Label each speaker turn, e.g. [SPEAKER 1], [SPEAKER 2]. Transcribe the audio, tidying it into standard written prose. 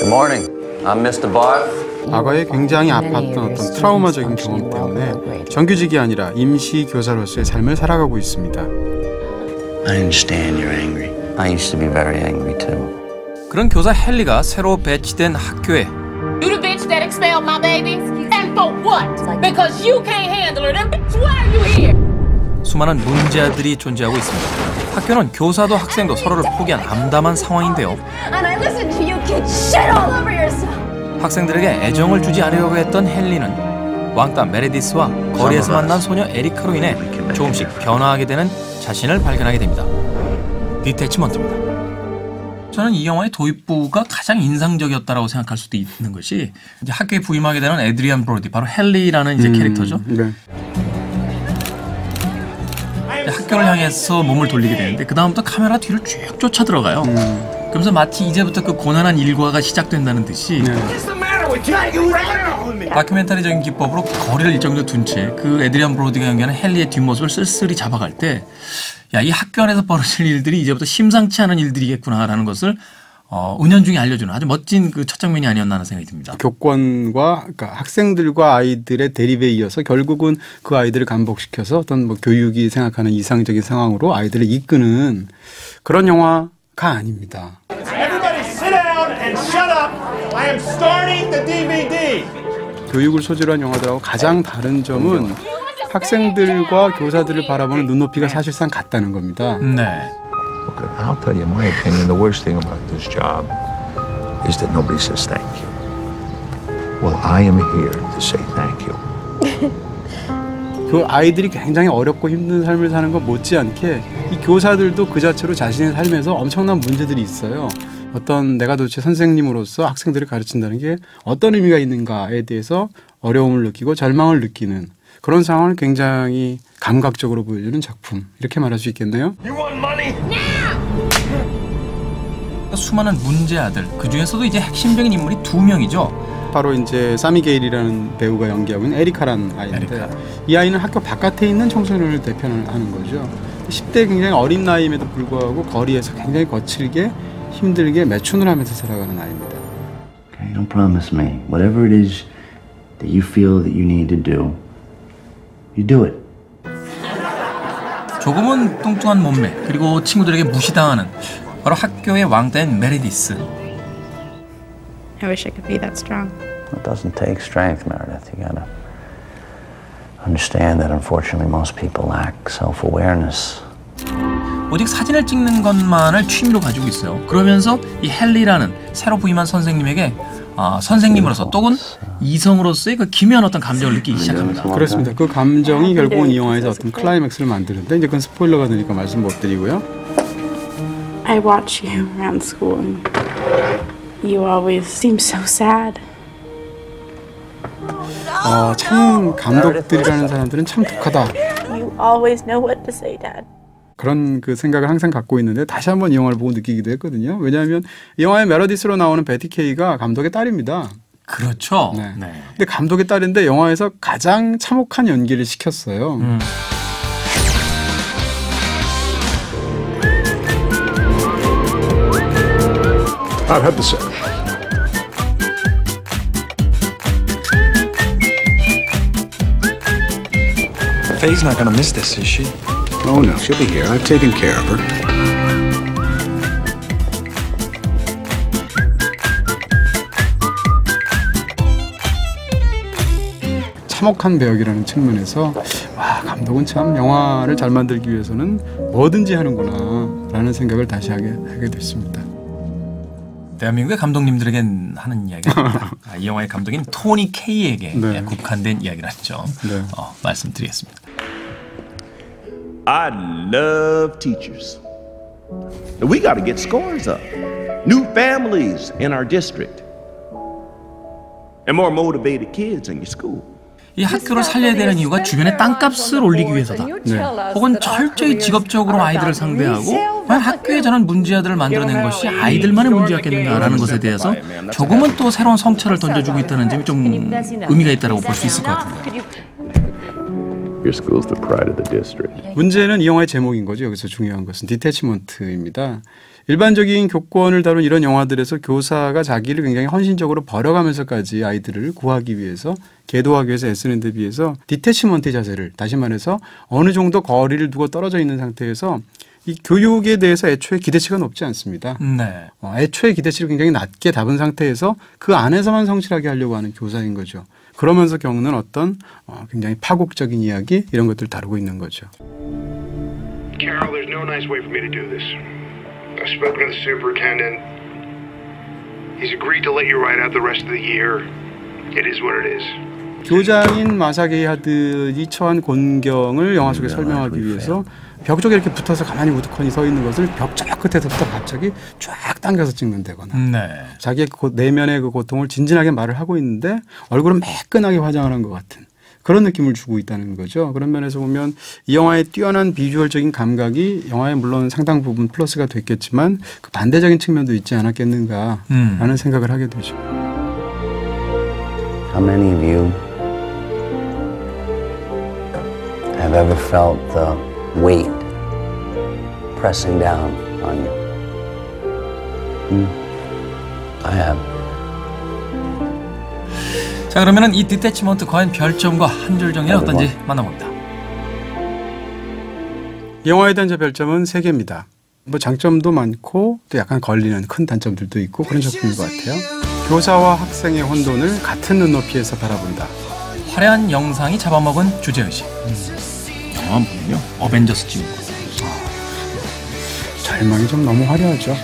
[SPEAKER 1] Good morning. I'm Mr. Barth.
[SPEAKER 2] 과거에 굉장히 아팠던 어떤 트라우마적인 경험 때문에 정규직이 아니라 임시 교사로서의 삶을 살아가고 있습니다.
[SPEAKER 1] I understand you're angry. I used to be very angry too.
[SPEAKER 3] 그런 교사 헨리가 새로 배치된 학교에
[SPEAKER 4] You the bitch that expelled my babies? And for what? Because you can't handle her. Then bitch, why are you here?
[SPEAKER 3] 수많은 문제아들이 존재하고 있습니다. 학교는 교사도 학생도 서로를 포기한 암담한 상황인데요.
[SPEAKER 5] And I listened to you kids shit all over yourself.
[SPEAKER 3] 학생들에게 애정을 주지 않으려고 했던 헨리는 왕따 메레디스와 거리에서 만난 소녀 에리카로 인해 조금씩 변화하게 되는 자신을 발견하게 됩니다. 디태치먼트입니다. 저는 이 영화의 도입부가 가장 인상적이었다라고 생각할 수도 있는 것이 이제 학교에 부임하게 되는 에드리안 브로디, 바로 헨리라는 이제 캐릭터죠.
[SPEAKER 2] 네.
[SPEAKER 3] 학교를 향해서 몸을 돌리게 되는데 그 다음부터 카메라 뒤를 쭉 쫓아 들어가요. 그러면서 마치 이제부터 그 고난한 일과가 시작된다는 듯이 다큐멘터리적인 기법으로 거리를 일정도 둔 채 그 에드리안 브로디가 연기하는 헨리의 뒷모습을 쓸쓸히 잡아갈 때 야, 이 학교 안에서 벌어질 일들이 이제부터 심상치 않은 일들이겠구나라는 것을 은연중에 알려주는 아주 멋진 그 첫 장면이 아니었나 하는 생각이 듭니다.
[SPEAKER 2] 교권과 그러니까 학생들과 아이들의 대립에 이어서 결국은 그 아이들을 감복시켜서 어떤 뭐 교육이 생각하는 이상적인 상황으로 아이들을 이끄는 그런 영화가 아닙니다.
[SPEAKER 6] Everybody sit down and shut up. I am starting the DVD.
[SPEAKER 2] 교육을 소재로 한 영화들하고 가장 다른 점은 학생들과 교사들을 바라보는 눈높이가 사실상 같다는 겁니다.
[SPEAKER 3] 네.
[SPEAKER 7] Look, I'll tell you my opinion. The worst thing about this job is that nobody says thank you. Well, I am here to say thank you.
[SPEAKER 2] 그 아이들이 굉장히 어렵고 힘든 삶을 사는 것 못지않게 이 교사들도 그 자체로 자신의 삶에서 엄청난 문제들이 있어요. 어떤 내가 도대체 선생님으로서 학생들을 가르친다는 게 어떤 의미가 있는가에 대해서 어려움을 느끼고 절망을 느끼는 그런 상황을 굉장히 감각적으로 보여주는 작품, 이렇게 말할 수 있겠네요.
[SPEAKER 6] You want money?
[SPEAKER 3] 수많은 문제아들, 그 중에서도 이제 핵심적인 인물이 2명이죠.
[SPEAKER 2] 바로 이제 사미 게일이라는 배우가 연기하고 있는 에리카라는 아이인데 이 아이는 학교 바깥에 있는 청소년을 대표하는 거죠. 10대 굉장히 어린 나이임에도 불구하고 거리에서 굉장히 거칠게 힘들게 매춘을 하면서 살아가는 아이입니다.
[SPEAKER 1] Okay, don't promise me. Whatever it is that you feel that you need to do, you do it.
[SPEAKER 3] 조금은 뚱뚱한 몸매, 그리고 친구들에게 무시당하는 바로 학교의 왕따인 메레디스.
[SPEAKER 8] I wish I could be that strong.
[SPEAKER 1] It doesn't take strength, Meredith. You gotta understand that unfortunately most people lack self-awareness.
[SPEAKER 3] 오직 사진을 찍는 것만을 취미로 가지고 있어요. 그러면서 이 헨리라는 새로 부임한 선생님에게 선생님으로서 또는 이성으로서의 그 기묘한 어떤 감정을 느끼기 시작합니다.
[SPEAKER 2] 그렇습니다. 그 감정이 결국은 이 영화에서 어떤 클라이맥스를 만드는데 이제 그건 스포일러가 되니까 말씀 못 드리고요.
[SPEAKER 8] I watch you around school and you always seem so sad.
[SPEAKER 2] 참 감독들이라는 사람들은 참 독하다.
[SPEAKER 8] You always know what to say, Dad.
[SPEAKER 2] 그런 그 생각을 항상 갖고 있는데 다시 한번 이 영화를 보고 느끼기도 했거든요. 왜냐하면 이 영화의 메러디스로 나오는 베티 케이가 감독의 딸입니다.
[SPEAKER 3] 그렇죠.
[SPEAKER 2] 네.
[SPEAKER 3] 네.
[SPEAKER 2] 근데 감독의 딸인데 영화에서 가장 참혹한 연기를 시켰어요.
[SPEAKER 7] I've had the same.
[SPEAKER 9] Faye's not gonna miss this, is she?
[SPEAKER 7] Oh no, she'll be here. I've taken care of her.
[SPEAKER 2] 참혹한 배역이라는 측면에서 와, 감독은 참 영화를 잘 만들기 위해서는 뭐든지 하는구나 라는 생각을 다시 하게 됐습니다.
[SPEAKER 3] 대한민국의 감독님들에겐 하는 이야기입니다. 이 영화의 감독인 토니 케이에게
[SPEAKER 2] 네.
[SPEAKER 3] 국한된 이야기라는 점
[SPEAKER 2] 네.
[SPEAKER 3] 말씀드리겠습니다.
[SPEAKER 6] I love teachers. We got to get scores up. New families in our district. And more motivated kids in your school.
[SPEAKER 3] 이 학교를 살려야 되는 이유가 주변의 땅값을 올리기 위해서다. 혹은 철저히 직업적으로 아이들을 상대하고 과연 학교에 저런 문제아들을 만들어낸 것이 아이들만의 문제였겠는가라는 것에 대해서 조금은 또 새로운 성찰을 던져주고 있다는 점이 좀 의미가 있다고 볼 수 있을 것 같은데.
[SPEAKER 10] Your school's the pride of the district.
[SPEAKER 2] 문제는 이 영화의 제목인 거죠. 여기서 중요한 것은 디태치먼트입니다. 일반적인 교권을 다룬 이런 영화들에서 교사가 자기를 굉장히 헌신적으로 버려가면서까지 아이들을 구하기 위해서 계도하기 위해서 애쓰는 데 비해서 디태치먼트 자세를, 다시 말해서 어느 정도 거리를 두고 떨어져 있는 상태에서 이 교육에 대해서 애초에 기대치가 높지 않습니다.
[SPEAKER 3] 네.
[SPEAKER 2] 애초에 기대치를 굉장히 낮게 잡은 상태에서 그 안에서만 성실하게 하려고 하는 교사인 거죠. 그러면서 겪는 어떤 굉장히 파국적인 이야기 이런 것들을 다루고 있는 거죠.
[SPEAKER 11] Carol, there's no nice way for me to do this. I've spoken to the superintendent. He's agreed to let you ride out the rest of the year. It is what it is.
[SPEAKER 2] 교장인 마사게이 하드이 처한 곤경을 영화 속에 설명하기 위해서 벽 쪽에 이렇게 붙어서 가만히 우두커니 서 있는 것을 벽 저 끝에서부터 갑자기 쫙 당겨서 찍는다거나 자기의 내면의 그 고통을 진진하게 말을 하고 있는데 얼굴은 매끈하게 화장을 한 것 같은 그런 느낌을 주고 있다는 거죠. 그런 면에서 보면 이 영화의 뛰어난 비주얼적인 감각이 영화에 물론 상당 부분 플러스가 됐겠지만 그 반대적인 측면도 있지 않았겠는가라는 생각을 하게 되죠.
[SPEAKER 1] How many of you have ever felt the weight pressing down on you? I have.
[SPEAKER 3] 자, 그러면은 이 디태치먼트 과연 별점과 한 줄 정리는 어떤지 만나봅니다.
[SPEAKER 2] 영화에 대한 제 별점은 3개입니다. 뭐 장점도 많고 또 약간 걸리는 큰 단점들도 있고 그런 작품인 것 같아요. 교사와 학생의 혼돈을 같은 눈높이에서 바라본다.
[SPEAKER 3] 화려한 영상이 잡아먹은 주제의식. 영화 보면요 어벤져스 찍은 거.
[SPEAKER 2] 절망이 좀 너무 화려하죠.